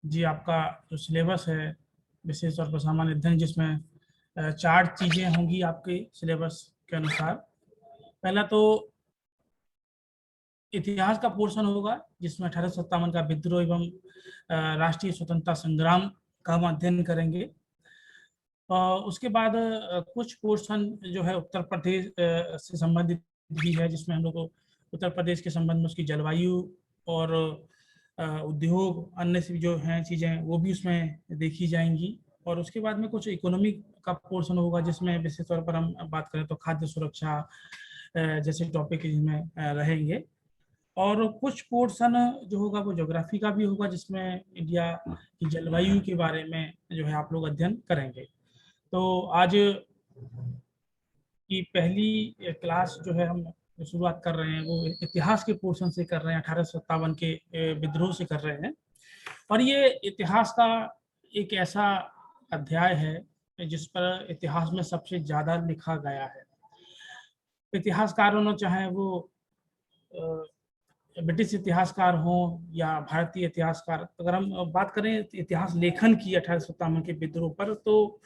जी, आपका जो सिलेबस है विशेष तौर पर सामान्य अध्ययन, जिसमें 4 चीज़ें होंगी आपके सिलेबस के अनुसार। पहला तो इतिहास का पोर्शन होगा, जिसमें 1857 का विद्रोह एवं राष्ट्रीय स्वतंत्रता संग्राम का हम अध्ययन करेंगे। उसके बाद कुछ पोर्शन जो है उत्तर प्रदेश से संबंधित भी है, जिसमें हम लोग को उत्तर प्रदेश के संबंध में उसकी जलवायु और उद्योग, अन्य से जो हैं चीज़ें, वो भी उसमें देखी जाएंगी। और उसके बाद में कुछ इकोनॉमिक का पोर्शन होगा, जिसमें विशेष तौर पर हम बात करें तो खाद्य सुरक्षा जैसे टॉपिक इसमें रहेंगे। और कुछ पोर्शन जो होगा वो ज्योग्राफी का भी होगा, जिसमें इंडिया की जलवायु के बारे में जो है आप लोग अध्ययन करेंगे। तो आज की पहली क्लास जो है हम शुरुआत कर रहे हैं वो इतिहास के पोर्शन से कर रहे हैं, 1857 के विद्रोह से कर रहे हैं। और ये इतिहास का एक ऐसा अध्याय है जिस पर इतिहास में सबसे ज़्यादा लिखा गया है। इतिहासकारों ने, चाहे वो ब्रिटिश इतिहासकार हों या भारतीय इतिहासकार, अगर हम बात करें इतिहास लेखन की 1857 के विद्रोह पर, तो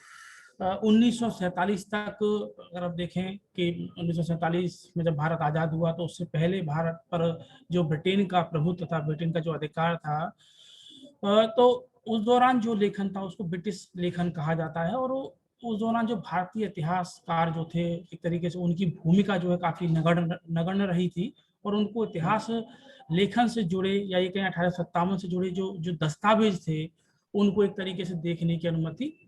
1947 तक अगर आप देखें कि 1947 में जब भारत आज़ाद हुआ, तो उससे पहले भारत पर जो ब्रिटेन का प्रभुत्व था, ब्रिटेन का जो अधिकार था, तो उस दौरान जो लेखन था उसको ब्रिटिश लेखन कहा जाता है। और उस दौरान जो भारतीय इतिहासकार जो थे, एक तरीके से उनकी भूमिका जो है काफ़ी नगण्य रही थी। और उनको इतिहास लेखन से जुड़े या ये कहें 1857 से जुड़े जो जो दस्तावेज थे, उनको एक तरीके से देखने की अनुमति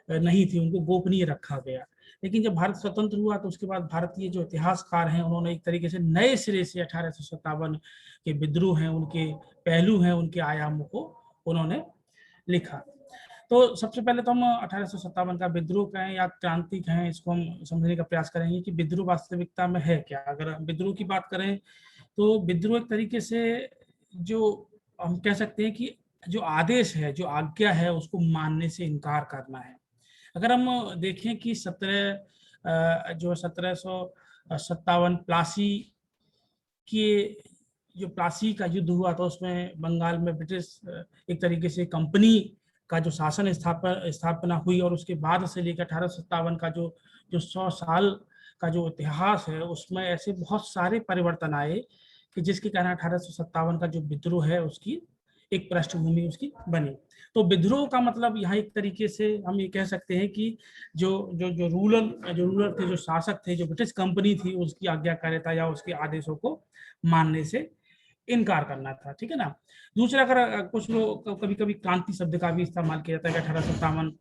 नहीं थी, उनको गोपनीय रखा गया। लेकिन जब भारत स्वतंत्र हुआ, तो उसके बाद भारतीय जो इतिहासकार हैं, उन्होंने एक तरीके से नए सिरे से 1857 के विद्रोह हैं, उनके पहलू हैं, उनके आयामों को उन्होंने लिखा। तो सबसे पहले तो हम 1857 का विद्रोह कहें या क्रांति कहें, इसको हम समझने का प्रयास करेंगे कि विद्रोह वास्तविकता में है क्या। अगर हम विद्रोह की बात करें, तो विद्रोह एक तरीके से जो हम कह सकते हैं कि जो आदेश है, जो आज्ञा है, उसको मानने से इनकार करना है। अगर हम देखें कि 1757 प्लासी के जो प्लासी का युद्ध हुआ था, उसमें बंगाल में ब्रिटिश एक तरीके से कंपनी का जो शासन स्थापना हुई, और उसके बाद से लेकर 1857 का जो जो 100 साल का जो इतिहास है, उसमें ऐसे बहुत सारे परिवर्तन आए कि जिसके कारण 1857 का जो विद्रोह है उसकी एक पृष्ठभूमि उसकी बनी। तो विद्रोह का मतलब यहाँ एक तरीके से हम ये कह सकते हैं कि जो जो जो रूलर थे, जो शासक थे, जो ब्रिटिश कंपनी थी, उसकी आज्ञाकारिता या उसके आदेशों को मानने से इनकार करना था। ठीक है ना। दूसरा, अगर कुछ लोग कभी कभी क्रांति शब्द का भी इस्तेमाल किया जाता है कि 1857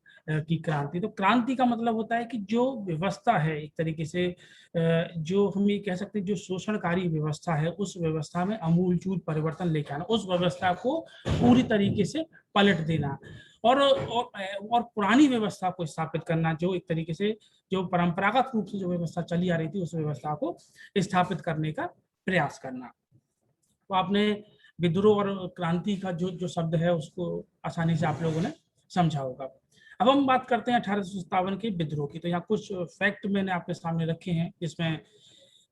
की क्रांति। तो क्रांति का मतलब होता है कि जो व्यवस्था है, एक तरीके से जो हम ये कह सकते हैं जो शोषणकारी व्यवस्था है, उस व्यवस्था में अमूलचूल परिवर्तन लेके आना, उस व्यवस्था को पूरी तरीके से पलट देना, और पुरानी व्यवस्था को स्थापित करना, जो एक तरीके से जो परंपरागत रूप से जो व्यवस्था चली आ रही थी, उस व्यवस्था को स्थापित करने का प्रयास करना। तो आपने विद्रोह और क्रांति का जो जो शब्द है उसको आसानी से आप लोगों ने समझा होगा। अब हम बात करते हैं 1857 के विद्रोह की। तो यहाँ कुछ फैक्ट मैंने आपके सामने रखे हैं, जिसमें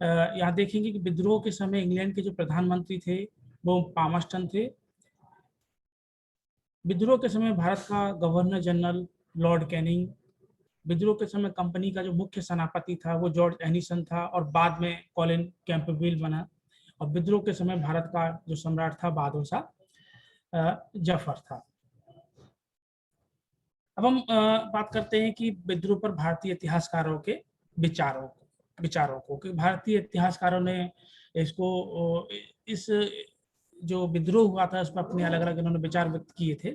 यहाँ देखेंगे कि विद्रोह के समय इंग्लैंड के जो प्रधानमंत्री थे वो पामस्टन थे। विद्रोह के समय भारत का गवर्नर जनरल लॉर्ड कैनिंग। विद्रोह के समय कंपनी का जो मुख्य सेनापति था वो जॉर्ज एनिसन था, और बाद में कॉलिन कैंपबेल बना। और विद्रोह के समय भारत का जो सम्राट था बहादुर शाह जफर था। अब हम बात करते हैं कि विद्रोह पर भारतीय इतिहासकारों के विचारों को कि भारतीय इतिहासकारों ने इसको इस जो विद्रोह हुआ था उस पर अपने अलग अलग इन्होंने विचार व्यक्त किए थे।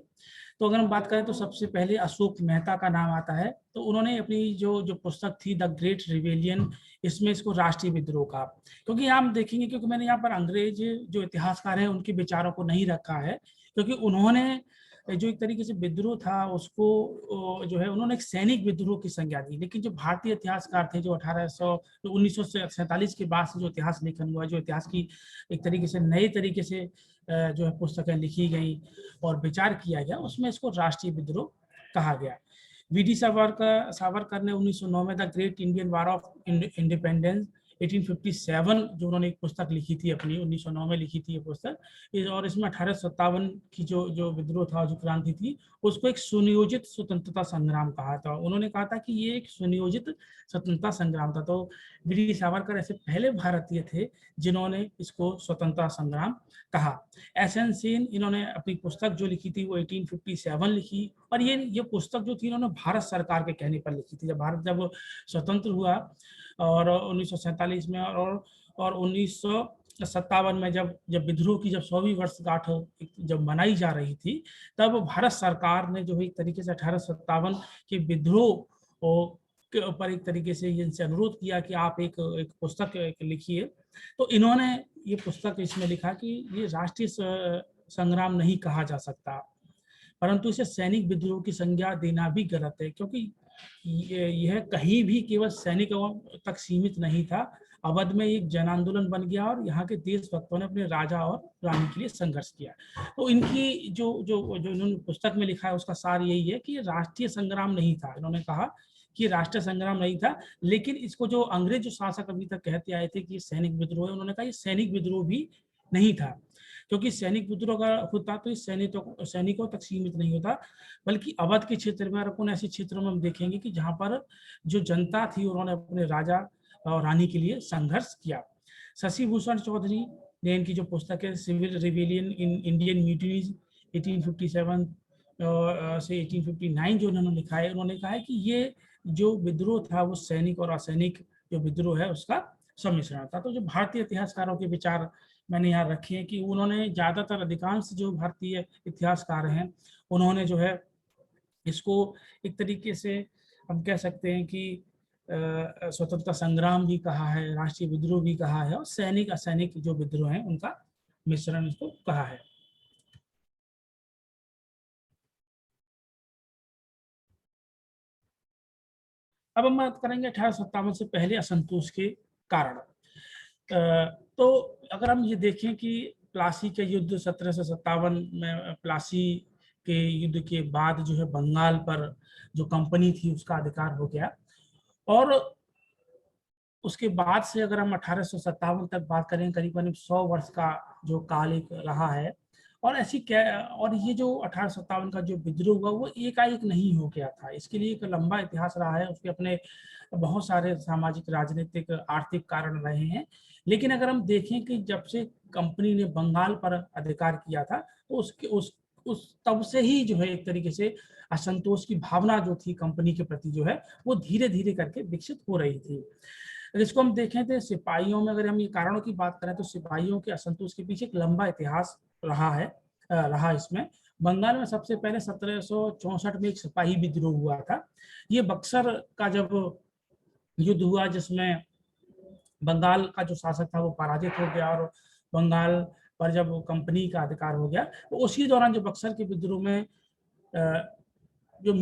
तो अगर हम बात करें तो सबसे पहले अशोक मेहता का नाम आता है। तो उन्होंने अपनी जो जो पुस्तक थी द ग्रेट रिवेलियन, इसमें इसको राष्ट्रीय विद्रोह कहा। क्योंकि यहाँ हम देखेंगे, क्योंकि मैंने यहाँ पर अंग्रेज जो इतिहासकार हैं उनके विचारों को नहीं रखा है, क्योंकि उन्होंने जो एक तरीके से विद्रोह था उसको जो है उन्होंने एक सैनिक विद्रोह की संज्ञा दी। लेकिन जो भारतीय इतिहासकार थे, जो 1947 के बाद से जो इतिहास लेखन हुआ, जो इतिहास की एक तरीके से नए तरीके से जो है पुस्तकें लिखी गई और विचार किया गया, उसमें इसको राष्ट्रीय विद्रोह कहा गया। वी डी सावरकर ने 1909 में the great Indian war of independence 1857 जो उन्होंने एक पुस्तक लिखी थी अपनी, 1909 में लिखी थी ये पुस्तक, और इसमें 1857 की जो जो विद्रोह था, जो क्रांति थी, उसको एक सुनियोजित स्वतंत्रता संग्राम कहा था। उन्होंने कहा था कि ये एक सुनियोजित स्वतंत्रता संग्राम था। तो वीर सावरकर ऐसे पहले भारतीय थे जिन्होंने इसको स्वतंत्रता संग्राम कहा। एसएन सेन, इन्होंने अपनी पुस्तक जो लिखी थी वो 1857 लिखी, और ये पुस्तक जो थी इन्होंने भारत सरकार के कहने पर लिखी थी। जब भारत जब स्वतंत्र हुआ और 1947 में और 1957 में जब विद्रोह की जब 100वीं वर्षगांठ जब मनाई जा रही थी, तब भारत सरकार ने जो है एक तरीके से 1857 के विद्रोह के ऊपर एक तरीके से इनसे अनुरोध किया कि आप एक पुस्तक लिखिए। तो इन्होंने ये पुस्तक इसमें लिखा कि ये राष्ट्रीय संग्राम नहीं कहा जा सकता, परंतु इसे सैनिक विद्रोह की संज्ञा देना भी गलत है, क्योंकि यह कहीं भी केवल सैनिकों तक सीमित नहीं था। अवध में एक जन आंदोलन बन गया और यहाँ के देशभक्तों ने अपने राजा और रानी के लिए संघर्ष किया। तो इनकी जो जो जो इन्होंने पुस्तक में लिखा है उसका सार यही है कि राष्ट्रीय संग्राम नहीं था। इन्होंने कहा कि राष्ट्रीय संग्राम नहीं था, लेकिन इसको जो अंग्रेज जो शासक अभी तक कहते आए थे कि सैनिक विद्रोह है, उन्होंने कहा ये सैनिक विद्रोह भी नहीं था, क्योंकि सैनिक विद्रोह का होता तो इस सैनिकों तक सीमित नहीं होता, बल्कि अवध के क्षेत्र में और अपन ऐसे क्षेत्रों में हम देखेंगे कि जहां पर जो जनता थी उन्होंने अपने राजा और रानी के लिए संघर्ष किया। शशि भूषण चौधरी ने इनकी जो पुस्तक है civil rebellion in Indian mutinies 1857 से 1859 जो उन्होंने लिखा है, उन्होंने कहा है कि ये जो विद्रोह था वो सैनिक और असैनिक जो विद्रोह है उसका सम्मिश्रण था। तो जो भारतीय इतिहासकारों के विचार मैंने यहाँ रखे हैं कि उन्होंने ज्यादातर अधिकांश जो भारतीय इतिहासकार हैं उन्होंने जो है इसको एक तरीके से हम कह सकते हैं कि स्वतंत्रता संग्राम भी कहा है, राष्ट्रीय विद्रोह भी कहा है, और सैनिक असैनिक जो विद्रोह हैं उनका मिश्रण इसको कहा है। अब हम बात करेंगे 1857 से पहले असंतोष के कारण। तो अगर हम ये देखें कि प्लासी के युद्ध 1757 में, प्लासी के युद्ध के बाद जो है बंगाल पर जो कंपनी थी उसका अधिकार हो गया, और उसके बाद से अगर हम 1857 तक बात करें, करीबन 100 वर्ष का जो काल एक रहा है। और ऐसी क्या, और ये जो 1857 का जो विद्रोह हुआ वो एकाएक नहीं हो गया था, इसके लिए एक लंबा इतिहास रहा है, उसके अपने बहुत सारे सामाजिक, राजनीतिक, आर्थिक कारण रहे हैं। लेकिन अगर हम देखें कि जब से कंपनी ने बंगाल पर अधिकार किया था तो उस तब से ही जो है एक तरीके से असंतोष की भावना जो थी कंपनी के प्रति जो है वो धीरे धीरे करके विकसित हो रही थी। इसको हम देखें तो सिपाहियों में, अगर हम ये कारणों की बात करें तो सिपाहियों के असंतोष के पीछे एक लंबा इतिहास रहा इसमें। बंगाल में सबसे पहले 1764 में एक सिपाही विद्रोह हुआ था। ये बक्सर का जब युद्ध हुआ जिसमें बंगाल का जो शासक था वो पराजित हो गया और बंगाल पर जब कंपनी का अधिकार हो गया, तो उसी दौरान जो बक्सर के विद्रोह में जो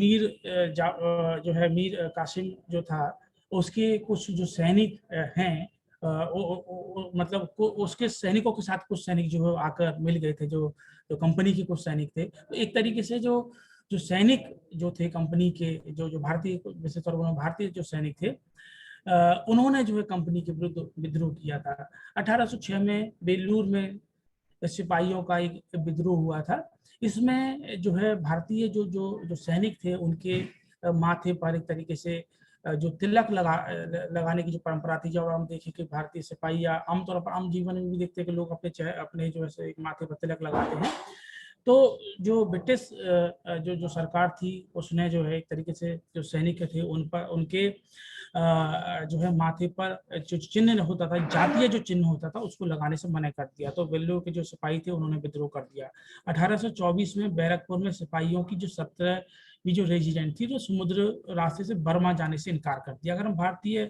जो है मीर कासिम जो था उसके कुछ जो सैनिक हैं, मतलब उसके सैनिकों के साथ कुछ सैनिक जो है आकर मिल गए थे, जो कंपनी के कुछ सैनिक थे। तो एक तरीके से जो सैनिक जो थे कंपनी के, जो भारतीय, विशेष तौर पर भारतीय जो सैनिक थे, उन्होंने जो है कंपनी के विरुद्ध विद्रोह किया था। 1806 में बेलूर में सिपाहियों का एक विद्रोह हुआ था। इसमें जो है भारतीय जो सैनिक थे उनके माथे पर एक तरीके से जो तिलक लगाने की जो परंपरा थी, जब हम देखें कि भारतीय सिपाही या आमतौर पर आम जीवन में भी देखते हैं कि लोग अपने जो है एक माथे पर तिलक लगाते हैं। तो जो ब्रिटिश जो सरकार थी उसने जो है एक तरीके से जो सैनिक थे उन पर, उनके जो है माथे पर जो चिन्ह होता था, जातीय जो चिन्ह होता था, उसको लगाने से मना कर दिया। तो वेल्लोर के जो सिपाही थे उन्होंने विद्रोह कर दिया। 1824 में बैरकपुर में सिपाहियों की जो 17वीं जो रेजिडेंट थी, जो समुद्र रास्ते से बर्मा जाने से इनकार कर दिया। अगर हम भारतीय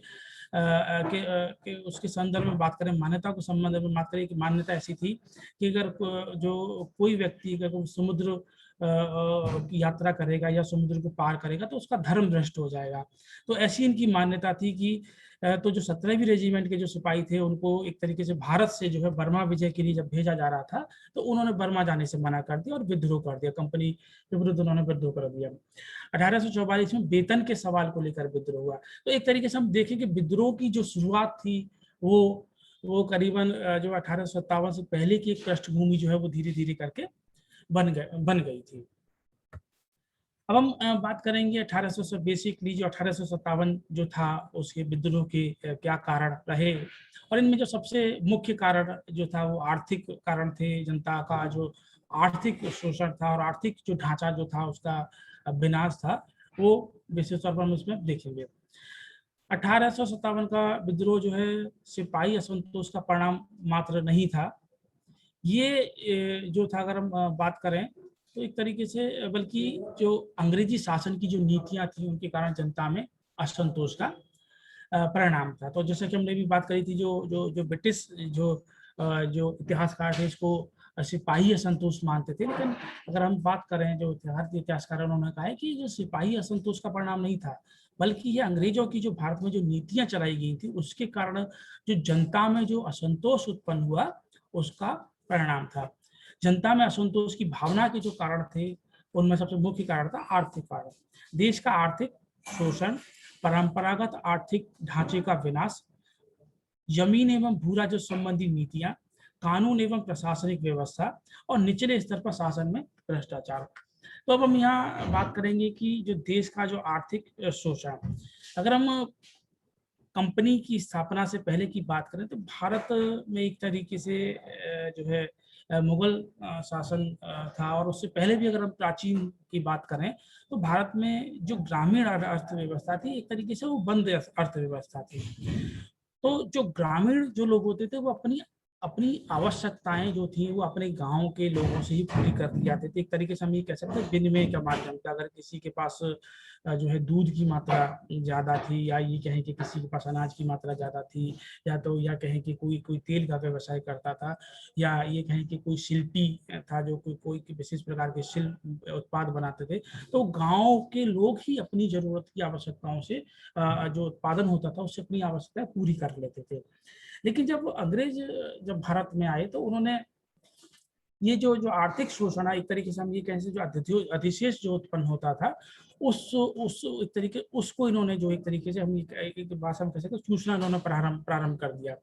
के उसके संदर्भ में बात करें, मान्यता को संबंध में बात करें कि मान्यता ऐसी थी कि अगर जो कोई व्यक्ति अगर समुद्र की यात्रा करेगा या समुद्र को पार करेगा तो उसका धर्म भ्रष्ट हो जाएगा। तो ऐसी इनकी मान्यता थी कि तो जो 17वीं रेजिमेंट के जो सिपाही थे उनको एक तरीके से भारत से जो है बर्मा विजय के लिए जब भेजा जा रहा था तो उन्होंने बर्मा जाने से मना कर दिया और विद्रोह कर दिया, कंपनी के विरुद्ध उन्होंने विद्रोह कर दिया। 1844 में वेतन के सवाल को लेकर विद्रोह हुआ। तो एक तरीके से हम देखें कि विद्रोह की जो शुरुआत थी वो करीबन जो 1857 से पहले की एक पृष्ठभूमि जो है वो धीरे धीरे करके बन गई थी। अब हम बात करेंगे 1800 से बेसिकली जो 1857 जो था उसके विद्रोह के क्या कारण रहे, और इनमें जो सबसे मुख्य कारण जो था वो आर्थिक कारण थे। जनता का जो आर्थिक शोषण था और आर्थिक जो ढांचा जो था उसका विनाश था, वो विशेष तौर पर हम इसमें देखेंगे। 1857 का विद्रोह जो है सिपाही असंतोष का परिणाम मात्र नहीं था। ये जो था, अगर हम बात करें तो एक तरीके से, बल्कि जो अंग्रेजी शासन की जो नीतियां थी उनके कारण जनता में असंतोष का परिणाम था। तो जैसे कि हमने भी बात करी थी, जो जो जो ब्रिटिश जो इतिहासकार थे इसको सिपाही असंतोष मानते थे, लेकिन अगर हम बात करें जो भारतीय इतिहासकार, उन्होंने कहा है कि जो सिपाही असंतोष का परिणाम नहीं था, बल्कि ये अंग्रेजों की जो भारत में जो नीतियां चलाई गई थी उसके कारण जो जनता में जो असंतोष उत्पन्न हुआ उसका परिणाम था। जनता में असंतोष की भावना के जो कारण थे उनमें सबसे मुख्य कारण था आर्थिक कारण। देश का आर्थिक शोषण, परंपरागत आर्थिक ढांचे का विनाश, जमीन एवं भू राजस्व संबंधी नीतियां, कानून एवं प्रशासनिक व्यवस्था और निचले स्तर पर शासन में भ्रष्टाचार। तो अब हम यहाँ बात करेंगे कि जो देश का जो आर्थिक शोषण, अगर हम कंपनी की स्थापना से पहले की बात करें तो भारत में एक तरीके से जो है मुगल शासन था, और उससे पहले भी अगर हम प्राचीन की बात करें तो भारत में जो ग्रामीण अर्थव्यवस्था थी एक तरीके से वो बंद अर्थव्यवस्था थी। तो जो ग्रामीण जो लोग होते थे वो अपनी अपनी आवश्यकताएं जो थी वो अपने गांव के लोगों से ही पूरी कर दी जाती थी। एक तरीके से हम ये कह सकते हैं विनिमय के माध्यम से। अगर किसी के पास जो है दूध की मात्रा ज़्यादा थी, या ये कहें कि किसी के पास अनाज की मात्रा ज़्यादा थी, या कहें कि कोई कोई तेल का व्यवसाय करता था, या ये कहें कि कोई शिल्पी था जो कोई विशेष प्रकार के शिल्प उत्पाद बनाते थे, तो गांव के लोग ही अपनी जरूरत की आवश्यकताओं से जो उत्पादन होता था उससे अपनी आवश्यकताएं पूरी कर लेते थे। लेकिन जब अंग्रेज जब भारत में आए तो उन्होंने ये जो जो आर्थिक शोषण है, एक तरीके से हम ये कहें जो अधिशेष जो उत्पन्न होता था उस एक तरीके उसको इन्होंने जो एक तरीके से हम एक भाषा में कह सकते सूचना इन्होंने प्रारंभ कर दिया।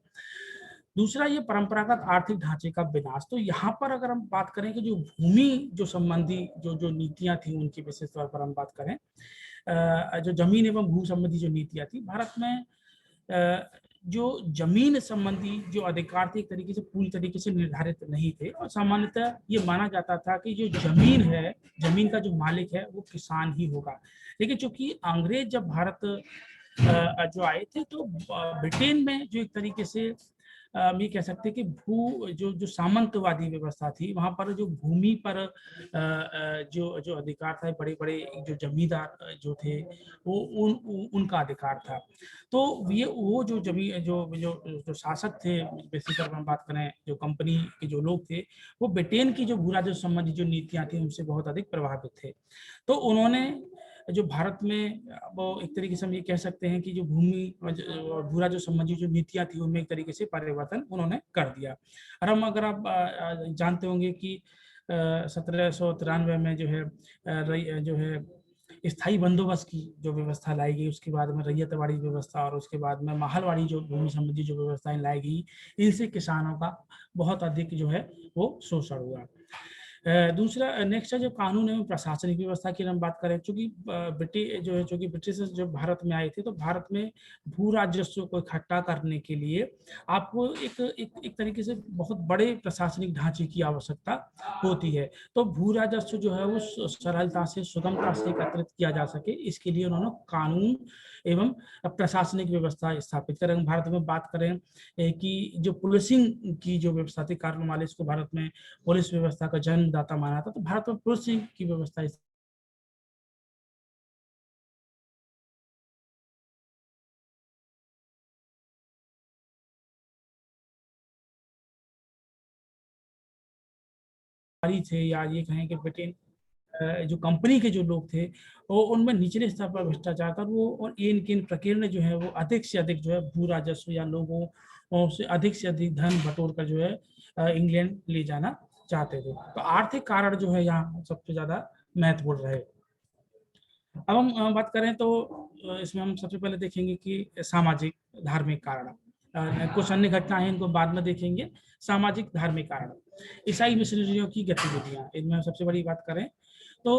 दूसरा ये परंपरागत आर्थिक ढांचे का विनाश। तो यहाँ पर अगर हम बात करें कि जो भूमि जो संबंधी जो जो नीतियां थी उनकी विशेष तौर पर हम बात करें, जो जमीन एवं भू संबंधी जो नीतियां थी भारत में, जो जमीन संबंधी जो अधिकार थे एक तरीके से पूरी तरीके से निर्धारित नहीं थे, और सामान्यतः ये माना जाता था कि जो जमीन है, जमीन का जो मालिक है वो किसान ही होगा। लेकिन चूंकि अंग्रेज जब भारत जो आए थे तो ब्रिटेन में जो एक तरीके से हम ये कह सकते हैं कि भू जो जो सामंतवादी व्यवस्था थी वहां पर जो भूमि पर जो जो अधिकार था, बड़े बड़े जो जमींदार जो थे वो उनका अधिकार था। तो ये वो जो जमी जो जो जो शासक थे, बेसिकली हम बात करें जो कंपनी के जो लोग थे, वो ब्रिटेन की जो भू राजस्व संबंधी जो नीतियां थी उनसे बहुत अधिक प्रभावित थे। तो उन्होंने जो भारत में वो एक तरीके से हम ये कह सकते हैं कि जो भूमि और भू राजस्व संबंधी जो नीतियां थी उनमें एक तरीके से परिवर्तन उन्होंने कर दिया। और हम अगर आप जानते होंगे कि 1793 में जो है स्थायी बंदोबस्त की जो व्यवस्था लाई गई, उसके बाद में रैयतवाड़ी व्यवस्था, और उसके बाद में महलवाड़ी जो भूमि संबंधी जो व्यवस्थाएं लाई गई, इनसे किसानों का बहुत अधिक जो है वो शोषण हुआ। दूसरा नेक्स्ट है जो कानून एवं प्रशासनिक व्यवस्था की हम बात करें, चूंकि ब्रिटिश जो भारत में आए थे तो भारत में भू राजस्व को इकट्ठा करने के लिए आपको एक तरीके से बहुत बड़े प्रशासनिक ढांचे की आवश्यकता होती है। तो भू राजस्व जो है वो सरलता से, सुगमता से एकत्रित किया जा सके, इसके लिए उन्होंने कानून एवं प्रशासनिक व्यवस्था स्थापित करें। भारत में बात करें कि जो पुलिसिंग की जो व्यवस्था थी, कार्नवालिस को भारत में पुलिस व्यवस्था का जन्मदाता माना था, तो भारत में पुलिसिंग की व्यवस्था थे, या ये कहें कि ब्रिटेन जो कंपनी के जो लोग थे वो उनमें निचले स्तर पर भ्रष्टाचार था। वो और इन प्रकीर्णन जो है वो अधिक से अधिक जो है भू राजस्व या लोगों से अधिक धन बटोर कर जो है इंग्लैंड ले जाना चाहते थे। तो आर्थिक कारण जो है यहाँ सबसे ज्यादा महत्वपूर्ण रहे। अब हम बात करें तो इसमें हम सबसे पहले देखेंगे कि सामाजिक धार्मिक कारण। कुछ अन्य घटनाएं हैं, इनको बाद में देखेंगे। सामाजिक धार्मिक कारण, ईसाई मिशनरियों की गतिविधियां, इनमें सबसे बड़ी बात करें तो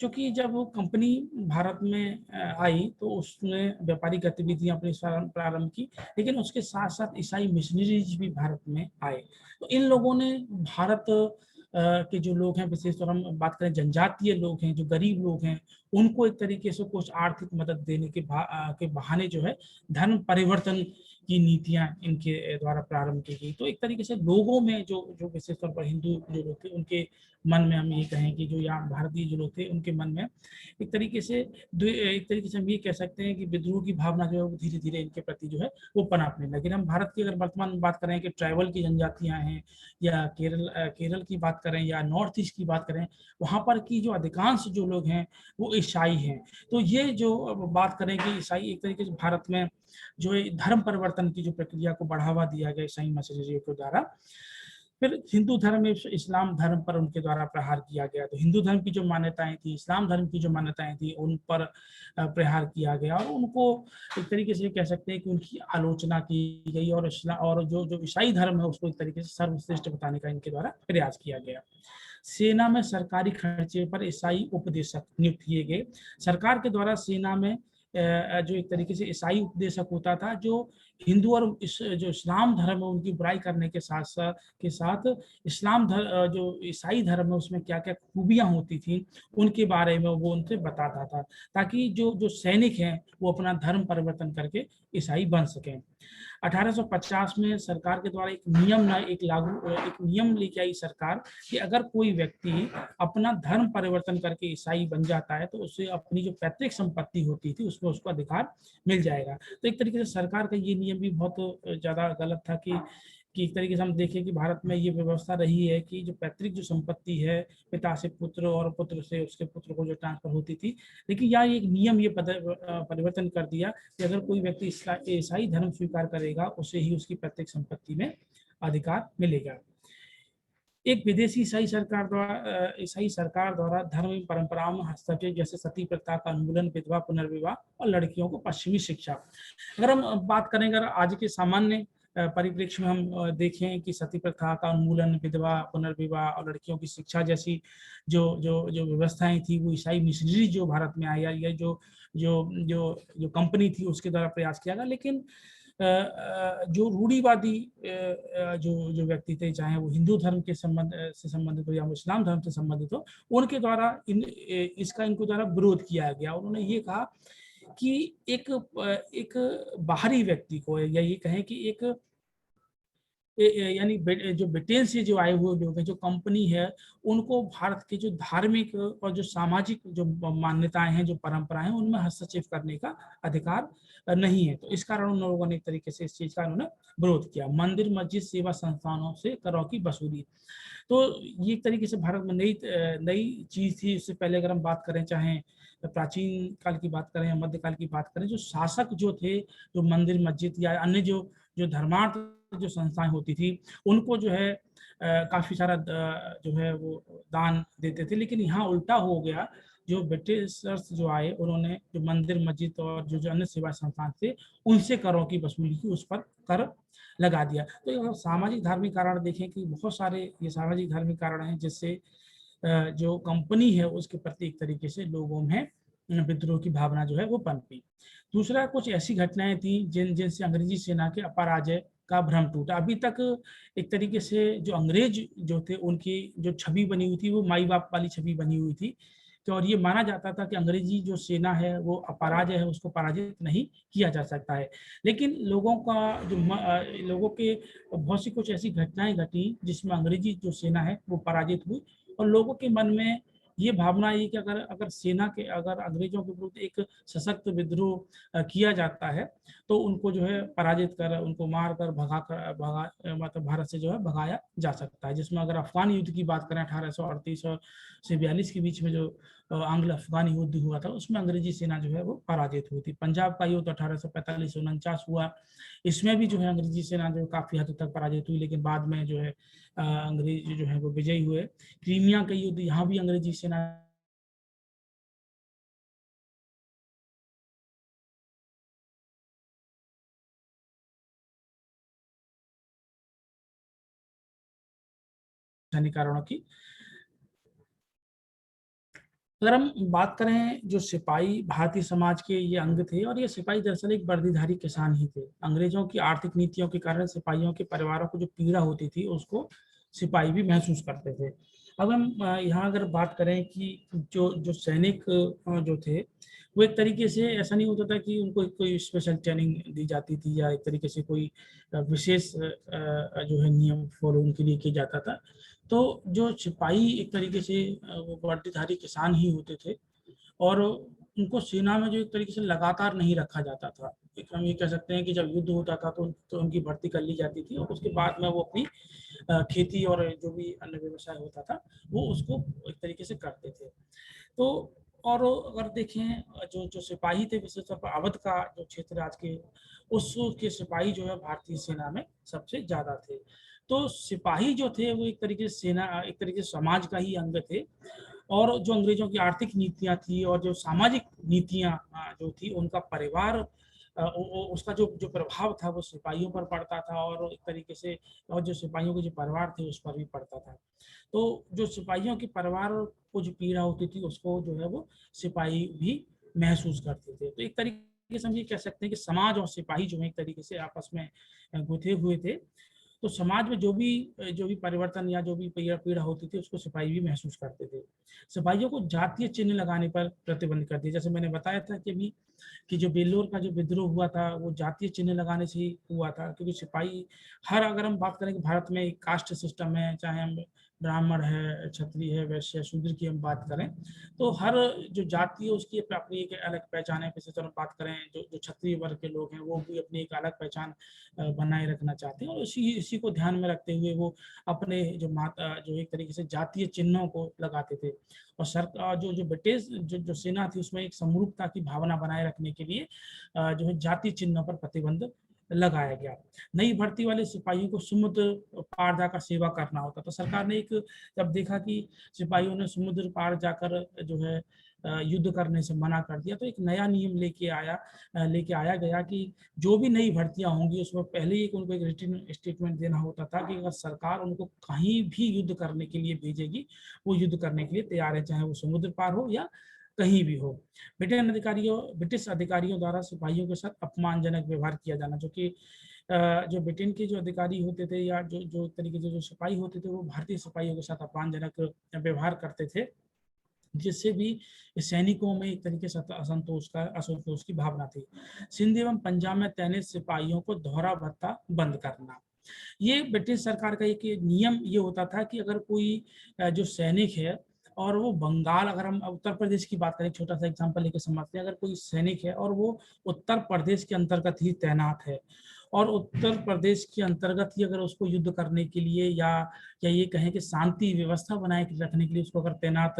चूंकि जब वो कंपनी भारत में आई तो उसने व्यापारिक गतिविधियां अपनी प्रारंभ की, लेकिन उसके साथ साथ ईसाई मिशनरीज भी भारत में आए। तो इन लोगों ने भारत के जो लोग हैं, विशेष तौर हम बात करें जनजातीय लोग हैं, जो गरीब लोग हैं, उनको एक तरीके से कुछ आर्थिक मदद देने के बहाने जो है धर्म परिवर्तन की नीतियां इनके द्वारा प्रारंभ की गई। तो एक तरीके से लोगों में जो जो विशेष तौर पर हिंदू जो लोग थे, उनके मन में हम ये कहें कि जो यहाँ भारतीय जो लोग थे उनके मन में एक तरीके से हम ये कह सकते हैं कि विद्रोह की भावना जो है वो धीरे धीरे इनके प्रति जो है वो पनपने लगी। हम भारत की अगर वर्तमान में बात करें कि ट्राइबल की जनजातियां हैं, या केरल की बात करें या नॉर्थ ईस्ट की बात करें, वहाँ पर की जो अधिकांश जो लोग हैं वो ईसाई हैं। तो ये जो बात करें कि ईसाई एक तरीके से भारत में जो धर्म परिवर्तन की जो प्रक्रिया को बढ़ावा दिया गया ईसाई मसीहियों के द्वारा। फिर हिंदू धर्म में इस्लाम धर्म पर उनके द्वारा प्रहार किया गया। तो हिंदू धर्म की जो मान्यताएं थी, इस्लाम धर्म की जो मान्यताएं थी, उन पर प्रहार किया गया और उनको एक तरीके से कह सकते हैं कि उनकी आलोचना की गई, और इस्लाम और जो जो ईसाई धर्म है उसको एक तरीके से सर्वश्रेष्ठ बताने का इनके द्वारा प्रयास किया गया। सेना में सरकारी खर्चे पर ईसाई उपदेशक नियुक्त किए गए। सरकार के द्वारा सेना में जो एक तरीके से ईसाई उपदेशक होता था, जो हिंदू और जो इस्लाम धर्म है उनकी बुराई करने के साथ इस्लाम धर्म जो ईसाई धर्म है उसमें क्या क्या खूबियां होती थी उनके बारे में वो उनसे बताता था, ताकि जो जो सैनिक हैं वो अपना धर्म परिवर्तन करके ईसाई बन सकें। 1850 में सरकार के द्वारा एक नियम लेके आई सरकार कि अगर कोई व्यक्ति अपना धर्म परिवर्तन करके ईसाई बन जाता है तो उसे अपनी जो पैतृक संपत्ति होती थी उसमें उसको अधिकार मिल जाएगा। तो एक तरीके से सरकार का ये नियम भी बहुत ज्यादा गलत था कि एक तरीके से हम देखें कि भारत में ये व्यवस्था रही है कि जो पैतृक जो संपत्ति है पिता से पुत्र और पुत्र से उसके पुत्र को जो ट्रांसफर होती थी, लेकिन यहाँ एक नियम ये परिवर्तन कर दिया कि अगर कोई व्यक्ति ईसाई धर्म स्वीकार करेगा उसे ही उसकी पैतृक संपत्ति में अधिकार मिलेगा। एक विदेशी ईसाई सरकार द्वारा धर्म परंपराओं में हस्तक्षेप, जैसे सती प्रथा का उन्मूलन, विधवा पुनर्विवाह और लड़कियों को पश्चिमी शिक्षा। अगर हम बात करें, अगर आज के सामान्य परिप्रेक्ष्य में हम देखें कि सती प्रथा का उन्मूलन, विधवा पुनर्विवाह और लड़कियों की शिक्षा जैसी जो जो जो व्यवस्थाएं थी वो ईसाई मिशनरी जो भारत में आया, या जो जो जो जो कंपनी थी उसके द्वारा प्रयास किया गया। लेकिन जो रूढ़िवादी जो जो व्यक्ति थे, चाहे वो हिंदू धर्म के संबंध से संबंधित हो या इस्लाम धर्म से संबंधित हो, उनके द्वारा इसका इनको द्वारा विरोध किया गया। उन्होंने ये कहा कि एक बाहरी व्यक्ति को, या ये कहें कि एक यानी जो ब्रिटेन से जो आए हुए लोग हैं, जो कंपनी है, उनको भारत के जो धार्मिक और जो सामाजिक जो मान्यताएं हैं, जो परंपराएं हैं, उनमें हस्तक्षेप करने का अधिकार नहीं है। तो इस कारण उन लोगों ने एक तरीके से इस चीज का उन्होंने विरोध किया। मंदिर मस्जिद सेवा संस्थानों से करों की वसूली, तो ये एक तरीके से भारत में नई चीज थी। इससे पहले अगर हम बात करें, चाहे प्राचीन काल की बात करें या मध्यकाल की बात करें, जो शासक जो थे, जो मंदिर मस्जिद या अन्य जो जो धर्मार्थ जो संस्थाएं होती थी, उनको जो है काफी सारा जो है वो दान देते थे। लेकिन यहाँ उल्टा हो गया, जो ब्रिटिशर्स जो आए उन्होंने जो मंदिर मस्जिद और जो जो अन्य सेवा संस्थान थे उनसे करों की वसूली की, उस पर कर लगा दिया। तो अगर सामाजिक धार्मिक कारण देखें कि बहुत सारे ये सामाजिक धार्मिक कारण हैं जिससे जो कंपनी है उसके प्रति एक तरीके से लोगों में विद्रोह की भावना जो है वो पनपी। दूसरा, कुछ ऐसी घटनाएं थी जिनसे अंग्रेजी सेना के अपराजय का भ्रम टूटा। अभी तक एक तरीके से जो अंग्रेज जो थे उनकी जो छवि बनी हुई थी वो माई बाप वाली छवि बनी हुई थी, तो और ये माना जाता था कि अंग्रेजी जो सेना है वो अपराजय है, उसको पराजित नहीं किया जा सकता है। लेकिन लोगों का जो लोगों के बहुत सी कुछ ऐसी घटनाएं घटी जिसमें अंग्रेजी जो सेना है वो पराजित हुई, और लोगों के मन में ये भावना है कि अगर अगर सेना के अगर अंग्रेजों के विरुद्ध एक सशक्त विद्रोह किया जाता है तो उनको जो है पराजित कर, उनको मार कर भगा मतलब भारत से जो है भगाया जा सकता है। जिसमें अगर अफगान युद्ध की बात करें, 1838 से 42 के बीच में जो आंग्ल अफगान युद्ध हुआ था उसमें अंग्रेजी सेना जो है वो पराजित हुई थी। पंजाब का युद्ध 1845-49 हुआ, इसमें भी जो है अंग्रेजी सेना जो काफी हद तक पराजित हुई, लेकिन बाद में जो है अंग्रेज जो है वो विजयी हुए। क्रीमिया का युद्ध, यहाँ भी अंग्रेजी सेना रासायनिक कारणों की। अगर हम बात करें, जो सिपाही भारतीय समाज के ये अंग थे, और ये सिपाही दरअसल एक वर्दीधारी किसान ही थे। अंग्रेजों की आर्थिक नीतियों के कारण सिपाहियों के परिवारों को जो पीड़ा होती थी उसको सिपाही भी महसूस करते थे। अब हम यहाँ अगर बात करें कि जो जो सैनिक जो थे, वो एक तरीके से ऐसा नहीं होता था कि उनको कोई स्पेशल ट्रेनिंग दी जाती थी या एक तरीके से कोई विशेष जो है नियम फॉलो उनके लिए किया जाता था। तो जो सिपाही एक तरीके से वो वर्दीधारी किसान ही होते थे, और उनको सेना में जो एक तरीके से लगातार नहीं रखा जाता था। एक हम ये कह सकते हैं कि जब युद्ध होता था तो उनकी भर्ती कर ली जाती थी, और उसके बाद में वो अपनी खेती और जो भी अन्य व्यवसाय होता था वो उसको एक तरीके से करते थे। तो और अगर देखें, जो जो सिपाही थे, विशेष तौर पर अवध का जो क्षेत्र आज के, उसके सिपाही जो है भारतीय सेना में सबसे ज्यादा थे। तो सिपाही जो थे वो एक तरीके से सेना, एक तरीके से समाज का ही अंग थे। और जो अंग्रेजों की आर्थिक नीतियां थी और जो सामाजिक नीतियां जो थी, उनका परिवार उसका जो जो प्रभाव था वो सिपाहियों पर पड़ता था, और एक तरीके से और जो सिपाहियों के जो परिवार थे उस पर भी पड़ता था। तो जो सिपाहियों के परिवार को जो पीड़ा होती थी उसको जो है वो सिपाही भी महसूस करते थे। तो एक तरीके से हम ये कह सकते हैं कि समाज और सिपाही जो है एक तरीके से आपस में गुथे हुए थे। तो समाज में जो भी परिवर्तन या जो भी पीड़ा पीड़ा होती थी उसको सिपाही भी महसूस करते थे। सिपाहियों को जातीय चिन्ह लगाने पर प्रतिबंध कर दिया। जैसे मैंने बताया था कि अभी कि जो बेल्लोर का जो विद्रोह हुआ था वो जातीय चिन्ह लगाने से ही हुआ था, क्योंकि सिपाही हर, अगर हम बात करें कि भारत में एक कास्ट सिस्टम है, चाहे हम ब्राह्मण है, क्षत्रिय है, वैश्य है, शूद्र की हम बात करें, तो हर जो जाति है उसकी अपनी एक अलग पहचान है। जैसे हम बात करें, जो जो क्षत्रिय वर्ग के लोग हैं वो भी अपनी एक अलग पहचान बनाए रखना चाहते हैं, और इसी को ध्यान में रखते हुए वो अपने जो माता जो एक तरीके से जातीय चिन्हों को लगाते थे। और सरकार जो जो ब्रिटिश जो सेना थी उसमें एक समरूपता की भावना बनाए रखने के लिए जो है जातीय चिन्हों पर प्रतिबंध लगाया गया। नई भर्ती वाले सिपाहियों को समुद्र पार जाकर सेवा करना होता, तो सरकार ने एक, जब देखा कि सिपाहियों ने समुद्र पार जाकर जो है युद्ध करने से मना कर दिया, तो एक नया नियम लेके आया गया कि जो भी नई भर्तियां होंगी उसमें पहले ही उनको एक रिटन स्टेटमेंट देना होता था कि अगर सरकार उनको कहीं भी युद्ध करने के लिए भेजेगी, वो युद्ध करने के लिए तैयार है, चाहे वो समुद्र पार हो या कहीं भी हो। ब्रिटिश अधिकारियों द्वारा सिपाहियों के साथ अपमानजनक व्यवहार किया जाना, जो कि जो ब्रिटेन के जो अधिकारी होते थे या जो जो तरीके से जो सिपाही होते थे वो भारतीय सिपाहियों के साथ अपमानजनक व्यवहार करते थे, जिससे भी सैनिकों में एक तरीके से असंतोष की भावना थी। सिंध एवं पंजाब में तैनात सिपाहियों को दोहरा भत्ता बंद करना, ये ब्रिटिश सरकार का एक नियम ये होता था कि अगर कोई जो सैनिक है और वो बंगाल, अगर हम उत्तर प्रदेश की बात करें, छोटा सा एग्जांपल लेके समझते हैं, अगर कोई सैनिक है और वो उत्तर प्रदेश के अंतर्गत ही तैनात है, और उत्तर प्रदेश के अंतर्गत ही अगर उसको युद्ध करने के लिए या ये कहें कि शांति व्यवस्था बनाए रखने के लिए उसको अगर तैनात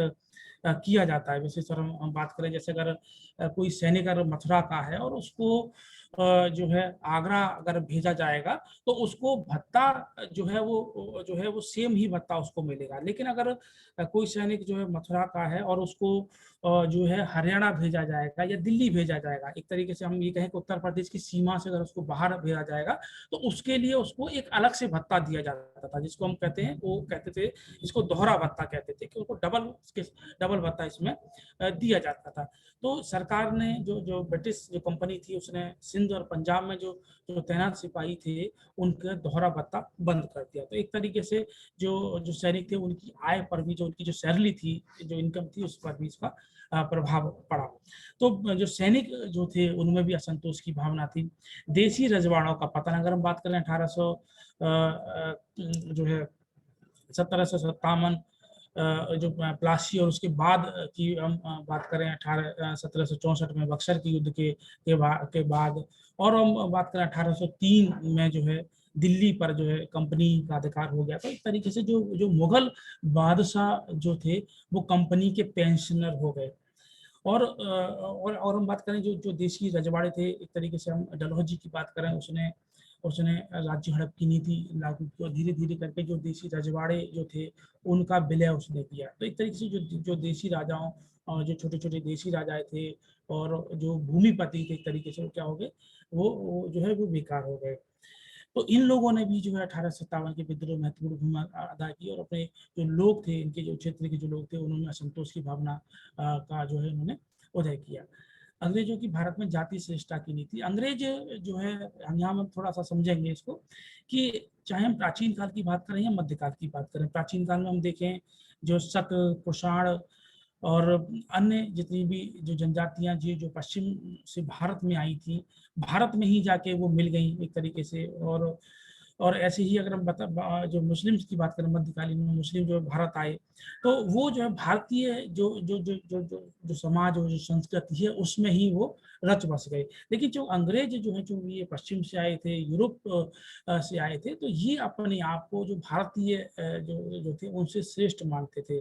किया जाता है, विशेष हम बात करें, जैसे अगर कोई सैनिक अगर मथुरा का है और उसको जो है आगरा अगर भेजा जाएगा, तो उसको भत्ता जो है वो सेम ही भत्ता उसको मिलेगा। लेकिन अगर कोई सैनिक जो है मथुरा का है और उसको जो है हरियाणा भेजा जाएगा या दिल्ली भेजा जाएगा, एक तरीके से हम ये कहें कि उत्तर प्रदेश की सीमा से अगर उसको बाहर भेजा जाएगा, तो उसके लिए उसको एक अलग से भत्ता दिया जाता था, जिसको हम कहते थे, इसको दोहरा भत्ता कहते थे, कि उनको डबल भत्ता इसमें दिया जाता था। तो सरकार ने जो जो ब्रिटिश जो कंपनी थी उसने सिंध और पंजाब में जो जो तैनात सिपाही थे उनका दोहरा भत्ता बंद कर दिया। तो एक तरीके से जो जो सैनिक थे उनकी आय पर भी, जो उनकी जो सैलरी थी, जो इनकम थी, उस पर भी इसका प्रभाव पड़ा। तो जो सैनिक जो थे उनमें भी असंतोष की भावना थी। देसी रजवाड़ों का पतन, अगर हम बात करें 1800 जो है 1757 जो प्लासी, और उसके बाद की हम बात करें 1764 में बक्सर के युद्ध के बाद, और हम बात करें 1803 में जो है दिल्ली पर जो है कंपनी का अधिकार हो गया। तो एक तरीके से जो जो मुगल बादशाह जो थे वो कंपनी के पेंशनर हो गए। और हम बात करें जो जो देसी रजवाड़े थे, एक तरीके से हम डलहौजी की बात करें, उसने उसने राज्य हड़प की नीति लागू की, और धीरे धीरे करके जो देसी रजवाड़े जो थे उनका विलय उसने किया। तो एक तरीके से जो जो देसी राजाओं और जो छोटे छोटे देसी राजाए थे और जो भूमिपति थे, एक तरीके से वो क्या हो गए, वो जो है वो बेकार हो गए। तो इन लोगों ने भी जो है 1857 के विद्रोह में महत्वपूर्ण भूमिका अदा की और अपने जो लोग थे, इनके जो क्षेत्र के जो लोग थे, उन्होंने असंतोष की भावना का जो है उन्होंने उदय किया। अंग्रेजों की भारत में जाति श्रेष्ठता की नीति। अंग्रेज जो है, यहाँ हम थोड़ा सा समझेंगे इसको कि चाहे हम प्राचीन काल की बात करें या मध्यकाल की बात करें, प्राचीन काल में हम देखें जो शक, कुषाण और अन्य जितनी भी जो जनजातियां जी जो पश्चिम से भारत में आई थी, भारत में ही जाके वो मिल गई एक तरीके से। और ऐसे ही अगर हम जो मुस्लिम्स की बात करें, मध्यकालीन में मुस्लिम जो भारत आए, तो वो जो है भारतीय जो जो जो जो जो, जो समाज और जो संस्कृति है उसमें ही वो रच बस गए। लेकिन जो अंग्रेज जो है, जो ये पश्चिम से आए थे, यूरोप से आए थे, तो ये अपने आप को जो भारतीय जो जो थे उनसे श्रेष्ठ मानते थे।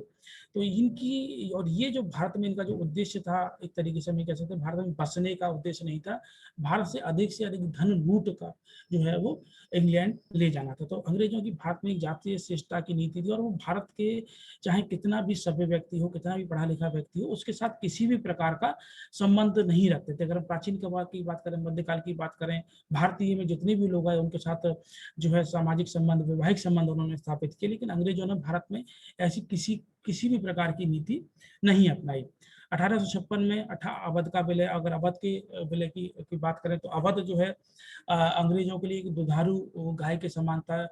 तो इनकी और ये जो भारत में इनका जो उद्देश्य था, एक तरीके से हम कह सकते हैं भारत में बसने का उद्देश्य नहीं था, भारत से अधिक धन लूट का जो है वो इंग्लैंड ले जाना था। तो अंग्रेजों की भारत में एक जातीय श्रेष्ठता की नीति थी और वो भारत के चाहे कितना भी सभ्य व्यक्ति हो, कितना भी पढ़ा लिखा व्यक्ति हो, उसके साथ किसी भी प्रकार का संबंध नहीं रखते थे। अगर हम प्राचीन काल की बात करें, मध्यकाल की बात करें, भारतीय में जितने भी लोग आए उनके साथ जो है सामाजिक संबंध, वैवाहिक संबंध उन्होंने स्थापित किए। लेकिन अंग्रेजों ने भारत में ऐसी किसी भी प्रकार की नीति नहीं अपनाई। 1856 में अवध का विलय, अगर अवध के विलय की बात करें तो अवध जो है अंग्रेजों के लिए एक दुधारू गाय के समान था।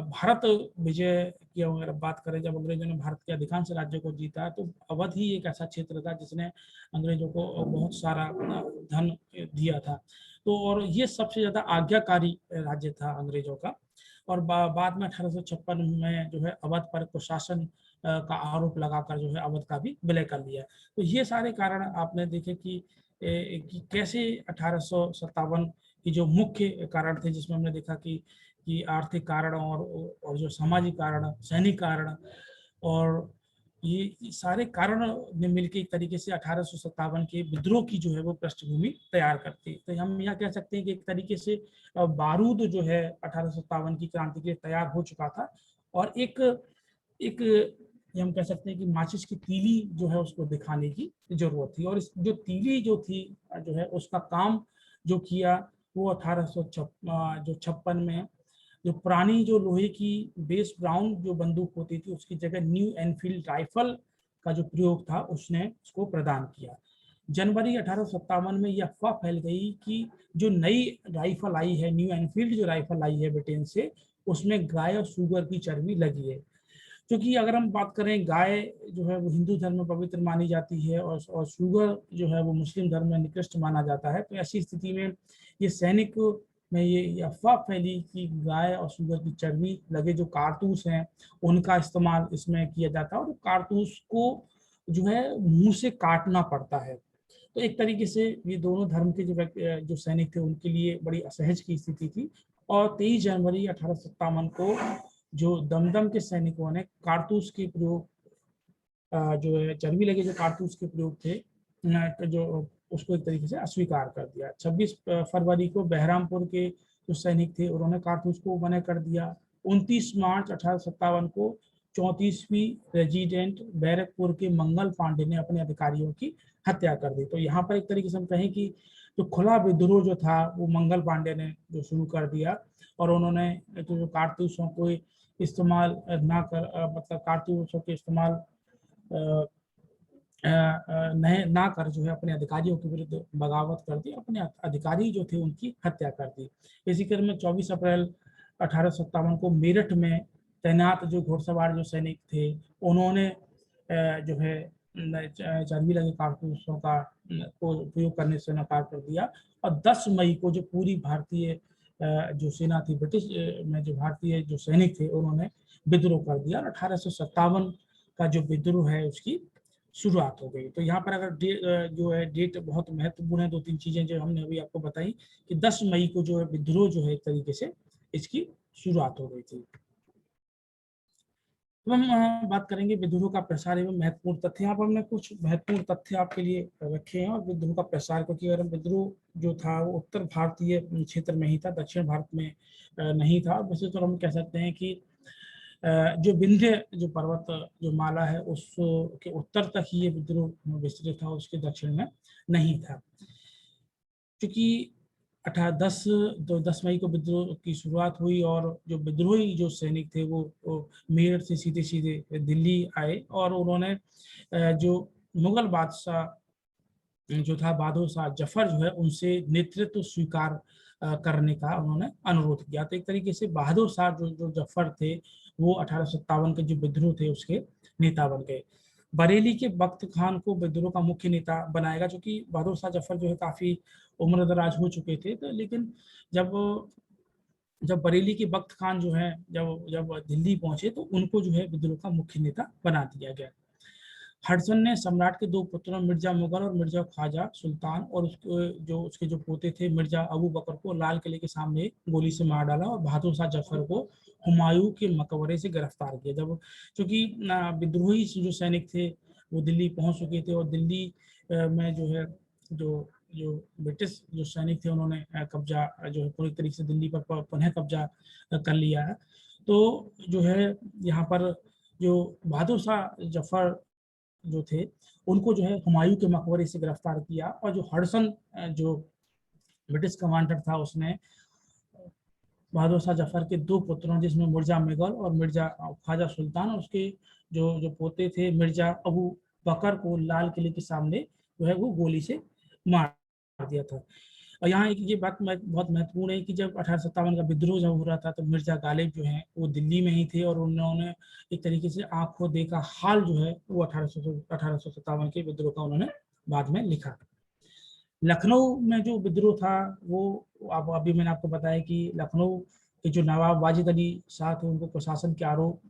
भारत विजय की अगर बात करें, जब अंग्रेजों ने भारत के अधिकांश राज्यों को जीता, तो अवध ही एक ऐसा क्षेत्र था जिसने अंग्रेजों को बहुत सारा धन दिया था। तो और ये सबसे ज्यादा आज्ञाकारी राज्य था अंग्रेजों का। और बाद में 1856 में जो है अवध पर कुशासन का आरोप लगाकर जो है अवध का भी विलय कर लिया। तो ये सारे कारण आपने देखे कि कैसे 1857 की जो मुख्य कारण थे, जिसमें हमने देखा कि आर्थिक कारण और जो सामाजिक कारण, सैनिक कारण, और ये सारे कारण ने मिलकर एक तरीके से 1857 के विद्रोह की जो है वो पृष्ठभूमि तैयार करती है। तो हम यहाँ कह सकते हैं कि एक तरीके से बारूद जो है 1857 की क्रांति के लिए तैयार हो चुका था, और एक हम कह सकते हैं कि माचिस की तीली जो है उसको दिखाने की जरूरत थी। और इस जो तीली जो थी जो है उसका काम जो किया वो 1856 में जो पुरानी जो लोहे की बेस ब्राउन जो बंदूक होती थी उसकी जगह न्यू एनफील्ड राइफल का जो प्रयोग था उसने उसको प्रदान किया। जनवरी 1857 में यह अफवाह फैल गई कि जो नई राइफल आई है, न्यू एनफील्ड जो राइफल आई है ब्रिटेन से, उसमें गाय और सुगर की चर्बी लगी है। क्योंकि अगर हम बात करें, गाय जो है वो हिंदू धर्म में पवित्र मानी जाती है और शुगर जो है वो मुस्लिम धर्म में निकृष्ट माना जाता है। तो ऐसी स्थिति में ये सैनिक में ये अफवाह फैली कि गाय और शुगर की चर्बी लगे जो कारतूस हैं उनका इस्तेमाल इसमें किया जाता है, और कारतूस को जो है मुंह से काटना पड़ता है। तो एक तरीके से ये दोनों धर्म के जो सैनिक थे उनके लिए बड़ी असहज की स्थिति थी। और 23 जनवरी 1857 को जो दमदम के सैनिकों ने कारतूस के प्रयोग जो है चर्बी लगे जो कारतूस के प्रयोग थे जो उसको एक तरीके से अस्वीकार कर दिया। 26 फरवरी को बहरामपुर के जो सैनिक थे उन्होंने कारतूस को मना कर दिया। 29 मार्च 1857 को 34वीं रेजिडेंट बैरकपुर के मंगल पांडे ने अपने अधिकारियों की हत्या कर दी। तो यहाँ पर एक तरीके से हम कहें कि जो खुला विद्रोह जो था वो मंगल पांडे ने जो शुरू कर दिया, और उन्होंने जो कारतूसों को इस्तेमाल ना कर मतलब कारतूसों के इस्तेमाल ना कर जो है अपने अधिकारियों के विरुद्ध बगावत कर दी, अपने अधिकारी जो थे उनकी हत्या कर दी। इसी क्रम में 24 अप्रैल 1857 को मेरठ में तैनात जो घुड़सवार जो सैनिक थे उन्होंने जो है चर्बी लगे कारतूसों का को उपयोग करने से नकार कर दिया। और 10 मई को जो पूरी भारतीय जो सेना थी, ब्रिटिश में जो भारतीय जो सैनिक थे उन्होंने विद्रोह कर दिया। 1857 का जो विद्रोह है उसकी शुरुआत हो गई। तो यहाँ पर अगर जो है डेट बहुत महत्वपूर्ण है, 2-3 चीजें जो हमने अभी आपको बताई कि 10 मई को जो है विद्रोह जो है एक तरीके से इसकी शुरुआत हो गई थी। तो हम बात करेंगे विद्रोह का प्रसार एवं महत्वपूर्ण तथ्य। यहाँ पर हमने कुछ महत्वपूर्ण तथ्य आपके लिए रखे हैं और विद्रोह का प्रसार, क्योंकि अगर विद्रोह जो था वो उत्तर भारतीय क्षेत्र में ही था, दक्षिण भारत में नहीं था। वैसे तो हम कह सकते हैं कि जो विंध्य जो पर्वत जो माला है उसके उत्तर तक ही ये विद्रोह विस्तृत था, उसके दक्षिण में नहीं था। क्योंकि 10 मई को विद्रोह की शुरुआत हुई और जो विद्रोही जो सैनिक थे वो मेरठ से सीधे सीधे दिल्ली आए और उन्होंने जो मुगल बादशाह जो था बहादुर शाह जफर जो है उनसे नेतृत्व स्वीकार करने का उन्होंने अनुरोध किया। तो एक तरीके से बहादुर शाह जो जफर थे वो 1857 के जो विद्रोह थे उसके नेता बन गए। बरेली के बख्त खान को विद्रोह का मुख्य नेता बनाएगा, क्योंकि बहादुर शाह जफर जो है काफी उम्रदराज हो चुके थे। तो लेकिन जब जब बरेली के बख्त खान जो है जब जब दिल्ली पहुंचे तो उनको जो है विद्रोह का मुख्य नेता बना दिया गया। हडसन ने सम्राट के दो पुत्रों मिर्जा मुगल और मिर्जा ख्वाजा सुल्तान और उसके जो पोते थे मिर्जा अबू बकर को लाल किले के सामने गोली से मार डाला और बहादुर शाह जफर को हुमायूं के मकबरे से गिरफ्तार किया। जब क्योंकि विद्रोही जो सैनिक थे वो दिल्ली पहुंच चुके थे और दिल्ली में जो है जो जो ब्रिटिश जो सैनिक थे उन्होंने कब्जा जो है पूरी तरीके से दिल्ली पर पुनः कब्जा कर लिया है। तो जो है यहाँ पर जो बहादुर शाह जफर जो थे उनको जो है हुमायूं के मकबरे से गिरफ्तार किया और जो हडसन जो ब्रिटिश कमांडर था उसने बहादुर शाह जफर के दो पुत्रों जिसमें मिर्जा मुगल और मिर्जा ख्वाजा सुल्तान और उसके जो जो पोते थे मिर्जा अबू बकर को लाल किले के सामने जो है वो गोली से मार दिया था। और यहाँ एक ये बात बहुत महत्वपूर्ण है कि जब 1857 का विद्रोह जब हो रहा था तो मिर्जा गालिब जो है वो दिल्ली में ही थे और उन्होंने एक तरीके से आंखों देखा हाल जो है वो 1857 के विद्रोह का उन्होंने बाद में लिखा। लखनऊ में जो विद्रोह था वो अब अभी मैंने आपको बताया कि लखनऊ के जो नवाब वाजिद अली शाह थे उनको प्रशासन के आरोप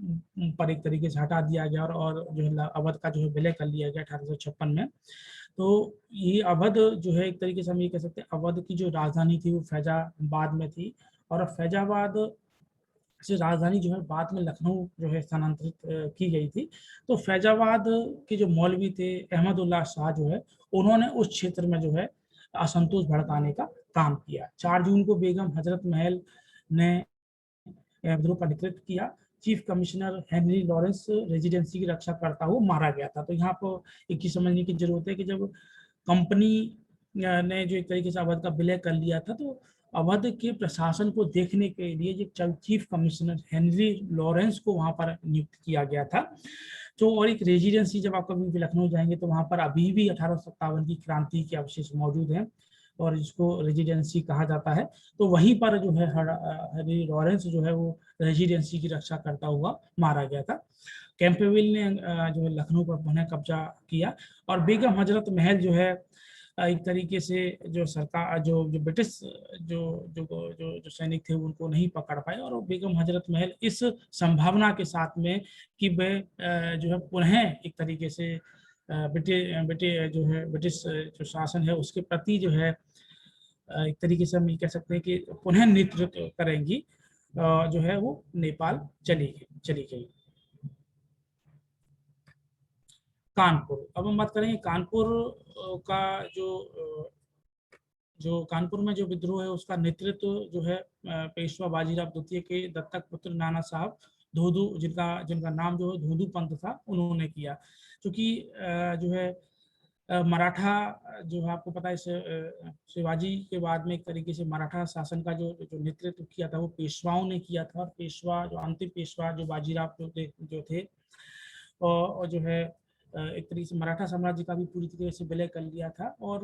पर एक तरीके से हटा दिया गया और जो है अवध का जो है विलय कर लिया गया 1856 में। तो ये अवध जो है एक तरीके से हम ये कह सकते हैं अवध की जो राजधानी थी वो फैजाबाद में थी और फैजाबाद से राजधानी जो है बाद में लखनऊ जो है स्थानांतरित की गई थी। तो फैजाबाद के जो मौलवी थे अहमदुल्ला शाह जो है उन्होंने उस क्षेत्र में जो है असंतोष भड़काने का काम किया। 4 जून को बेगम हजरत महल ने विद्रोह का नेतृत्व किया। Chief commissioner Henry Lawrence residency की रक्षा करता हुआ मारा गया था। तो यहाँ पर एक चीज समझने की जरूरत है कि जब कंपनी ने जो एक तरीके से अवध का विलय कर लिया था तो अवध के प्रशासन को देखने के लिए जो चीफ कमिश्नर हेनरी लॉरेंस को वहां पर नियुक्त किया गया था। तो और एक रेजिडेंसी जब आप कभी भी लखनऊ जाएंगे तो वहां पर अभी भी 1857 की क्रांति के अवशेष मौजूद हैं और जिसको रेजिडेंसी कहा जाता है। तो वहीं पर जो है हेनरी लॉरेंस जो है वो रेजिडेंसी की रक्षा करता हुआ मारा गया था। कैंपेविल ने जो है लखनऊ पर पुनः कब्जा किया और बेगम हजरत महल जो है एक तरीके से जो सरकार जो ब्रिटिश जो जो जो जो सैनिक थे उनको नहीं पकड़ पाए और बेगम हजरत महल इस संभावना के साथ में कि वे जो है पुनः एक तरीके से ब्रिटिश जो शासन है उसके प्रति जो है एक तरीके से हम ये कह सकते हैं कि पुनः नेतृत्व करेंगी जो है वो नेपाल चली गई। कानपुर, अब हम बात करेंगे कानपुर का जो कानपुर में जो विद्रोह है उसका नेतृत्व जो है पेशवा बाजीराव द्वितीय के दत्तक पुत्र नाना साहब धोधू जिनका नाम जो है धोधू पंत था उन्होंने किया। क्योंकि जो है मराठा जो है आपको पता है शिवाजी के बाद में एक तरीके से मराठा शासन का जो नेतृत्व किया था वो पेशवाओं ने किया था। पेशवा जो अंतिम पेशवा जो बाजीराव जो थे और जो है एक तरीके से मराठा साम्राज्य का भी पूरी तरीके से विलय कर लिया था और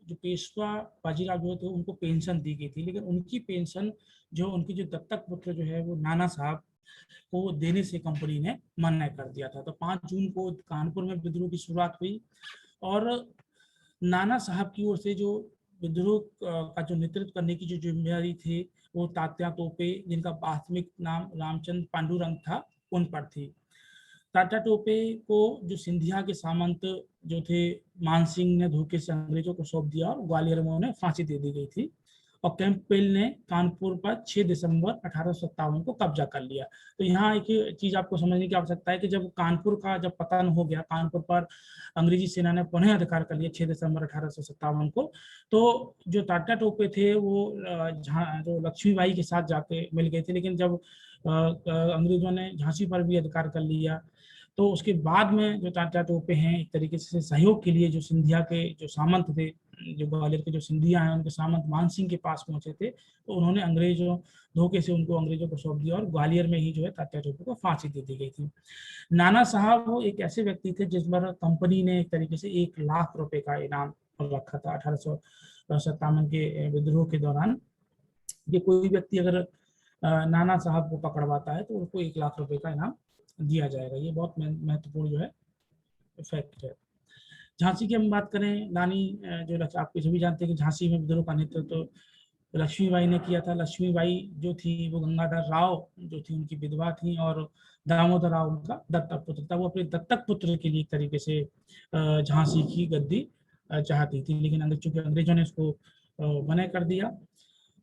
जो पेशवा बाजीराव जो थे उनको पेंशन दी गई थी, लेकिन उनकी पेंशन जो उनकी जो दत्तक पुत्र जो है वो नाना साहब को देने से कंपनी ने मना कर दिया था। तो 5 जून को कानपुर में विद्रोह की शुरुआत हुई और नाना साहब की ओर से जो विद्रोह का जो नेतृत्व करने की जो जिम्मेदारी थी वो तात्या टोपे जिनका प्राथमिक नाम रामचंद्र पांडुरंग था उन पर थी। टाटा टोपे को जो सिंधिया के सामंत जो थे मानसिंह ने धोखे से अंग्रेजों को सौंप दिया और ग्वालियर में उन्हें फांसी दे दी गई थी और कैंपबेल ने कानपुर पर 6 दिसंबर 1857 को कब्जा कर लिया। तो यहाँ एक चीज आपको समझने की आवश्यकता है कि जब कानपुर का जब पतन हो गया, कानपुर पर अंग्रेजी सेना ने पुनः अधिकार कर लिया 6 दिसंबर 1857 को, तो जो टाटा टोपे थे वो जो लक्ष्मीबाई के साथ जाके मिल गए थे। लेकिन जब अंग्रेजों ने झांसी पर भी अधिकार कर लिया तो उसके बाद में जो टाटा टोपे हैं एक तरीके से सहयोग के लिए जो सिंधिया के जो सामंत थे जो ग्वालियर के जो सिंधिया हैं उनके सामंत मान सिंह के पास पहुंचे थे, तो उन्होंने अंग्रेजों धोखे से उनको अंग्रेजों को सौंप दिया और ग्वालियर में ही जो है तात्या टोपे को फांसी दे दी गई थी। नाना साहब वो एक ऐसे व्यक्ति थे जिस पर कंपनी ने एक तरीके से 1 लाख रुपए का इनाम रखा था 1857 के विद्रोह के दौरान, कि कोई व्यक्ति अगर नाना साहब को पकड़वाता है तो उनको 1 लाख रुपए का इनाम दिया जाएगा। ये बहुत महत्वपूर्ण जो है फैक्ट है। झांसी की हम बात करें, रानी जो आप सभी जानते हैं कि झांसी में विद्रोह का नेतृत्व तो लक्ष्मीबाई ने किया था। लक्ष्मीबाई जो थी वो गंगाधर राव जो थी उनकी विधवा थी और दामोदर राव उनका दत्तक पुत्र था। वो अपने दत्तक पुत्र के लिए एक तरीके से झांसी की गद्दी चाहती थी, लेकिन चूंकि अंग्रेजों ने उसको मना कर दिया।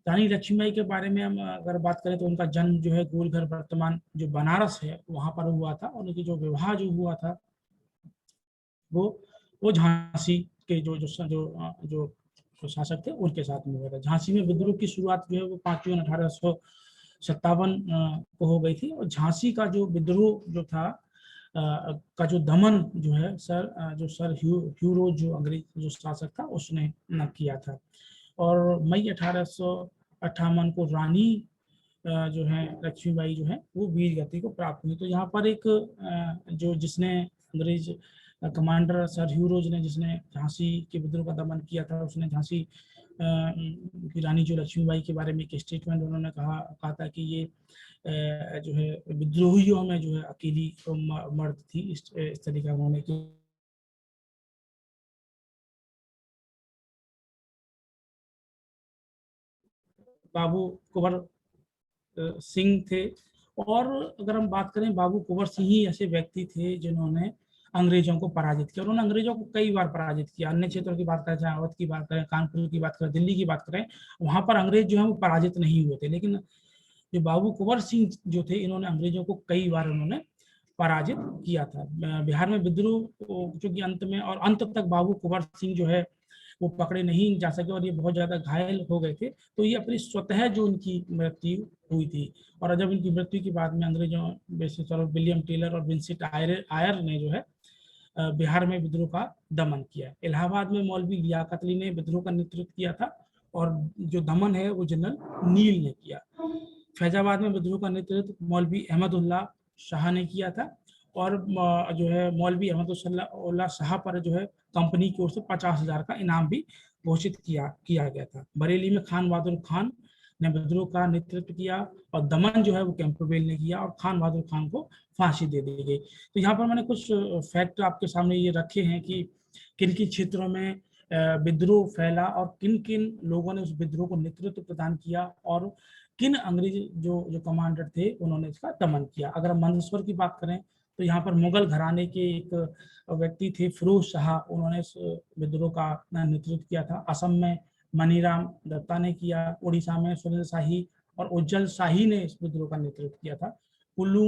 रानी लक्ष्मीबाई के बारे में हम अगर बात करें तो उनका जन्म जो है गोलघर वर्तमान जो बनारस है वहां पर हुआ था, और उनकी जो विवाह जो हुआ था वो झांसी के जो शासक थे उनके साथ में हुआ था। झांसी में विद्रोह की शुरुआत जो है वो 5 जून 1857 को हो गई थी, और झांसी का जो विद्रोह जो था का जो दमन जो है सर ह्यूरोज जो अंग्रेज जो शासक था उसने न किया था। और मई 1858 को रानी जो है लक्ष्मीबाई जो है वो वीर गति को प्राप्त हुई। तो यहाँ पर एक जो जिसने अंग्रेज कमांडर सर ह्यूरोज ने जिसने झांसी के विद्रोह का दमन किया था, उसने झांसी की रानी जो लक्ष्मीबाई के बारे में एक स्टेटमेंट उन्होंने कहा था कि ये जो है विद्रोहियों में जो है अकेली मर्द थी, इस तरीके का उन्होंने कि बाबू कुंवर सिंह थे। और अगर हम बात करें बाबू कुंवर सिंह ही ऐसे व्यक्ति थे जिन्होंने अंग्रेजों को पराजित किया। उन्होंने अंग्रेजों को कई बार पराजित किया। अन्य क्षेत्रों की बात करें, चाहे अवध की बात करें, कानपुर की बात करें, दिल्ली की बात करें, वहां पर अंग्रेज जो है वो पराजित नहीं हुए थे। लेकिन जो बाबू कुंवर सिंह जो थे इन्होंने अंग्रेजों को कई बार उन्होंने पराजित किया था। बिहार में विद्रोह जो कि अंत तक बाबू कुंवर सिंह जो है वो पकड़े नहीं जा सके और ये बहुत ज्यादा घायल हो गए थे। तो ये अपनी स्वतः जो उनकी मृत्यु हुई थी। और जब उनकी मृत्यु के बाद में अंग्रेजों विशेषकर विलियम टेलर और विंसेंट आयर ने जो है बिहार में विद्रोह का दमन किया। इलाहाबाद में मौलवी लियाकत अली ने विद्रोह का नेतृत्व किया था, और जो दमन है वो जनरल नील ने किया। फैजाबाद में विद्रोह का नेतृत्व मौलवी अहमदुल्लाह शाह ने किया था, और जो है मौलवी अहमदुल्लाह शाह पर जो है कंपनी की ओर से 50,000 का इनाम भी घोषित किया गया था। बरेली में खान बहादुर खान ने विद्रोह का नेतृत्व किया, और दमन जो है वो कैंपबेल ने किया, और खान बहादुर खान को फांसी दे दी गई। तो यहाँ पर मैंने कुछ फैक्ट आपके सामने ये रखे हैं कि किन किन क्षेत्रों में विद्रोह फैला और किन किन लोगों ने उस विद्रोह को नेतृत्व प्रदान किया, और किन अंग्रेज जो कमांडर थे उन्होंने इसका दमन किया। अगर हम मंदसौर की बात करें तो यहाँ पर मुगल घराने के एक व्यक्ति थे फिरोज शाह, उन्होंने इस विद्रोह का नेतृत्व किया था। असम में मनीराम दत्ता ने किया, उड़ीसा में सुरेंद्र शाही और उज्जवल शाही ने इस विद्रोह का नेतृत्व किया था। कुल्लू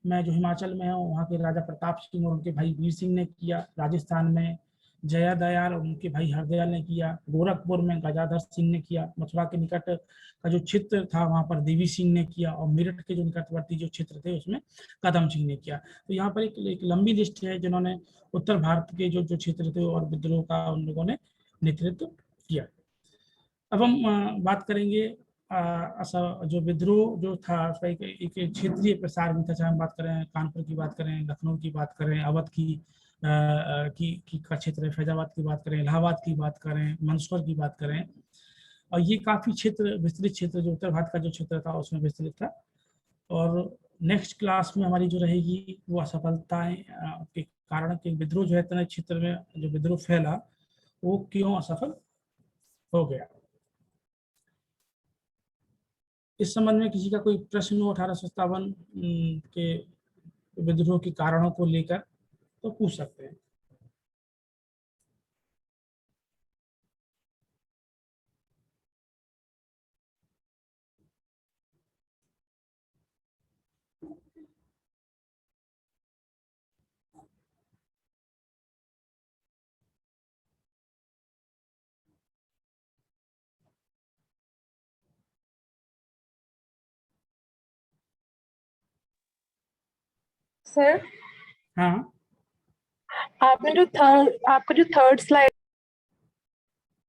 में जो हिमाचल में है वहाँ के राजा प्रताप सिंह और उनके भाई वीर सिंह ने किया। राजस्थान में जया दयाल और उनके भाई हरदयाल ने किया। गोरखपुर में गजाधर सिंह ने किया। मथुरा के निकट का जो क्षेत्र था वहां पर देवी सिंह ने किया, और मेरठ के जो निकटवर्ती जो क्षेत्र थे उसमें कदम सिंह ने किया। तो यहाँ पर एक लंबी लिस्ट है जिन्होंने उत्तर भारत के जो क्षेत्र थे और विद्रोह का उन लोगों ने नेतृत्व किया। अब हम बात करेंगे जो विद्रोह जो था उसका एक क्षेत्रीय प्रसार भी था। चाहे हम बात करें कानपुर की बात करें, लखनऊ की बात करें, अवध की का क्षेत्र है, फैजाबाद की बात करें, इलाहाबाद की बात करें, मंदसौर की बात करें, और ये काफी क्षेत्र विस्तृत क्षेत्र जो उत्तर भारत का जो क्षेत्र था उसमें विस्तृत था। और नेक्स्ट क्लास में हमारी जो रहेगी वो असफलताएं के कारण कि विद्रोह जो है इतने क्षेत्र में जो विद्रोह फैला वो क्यों असफल हो गया। इस संबंध में किसी का कोई प्रश्न हो 1857 के विद्रोह के कारणों को लेकर तो पूछ सकते हैं। सर हाँ, आपका जो थर्ड स्लाइड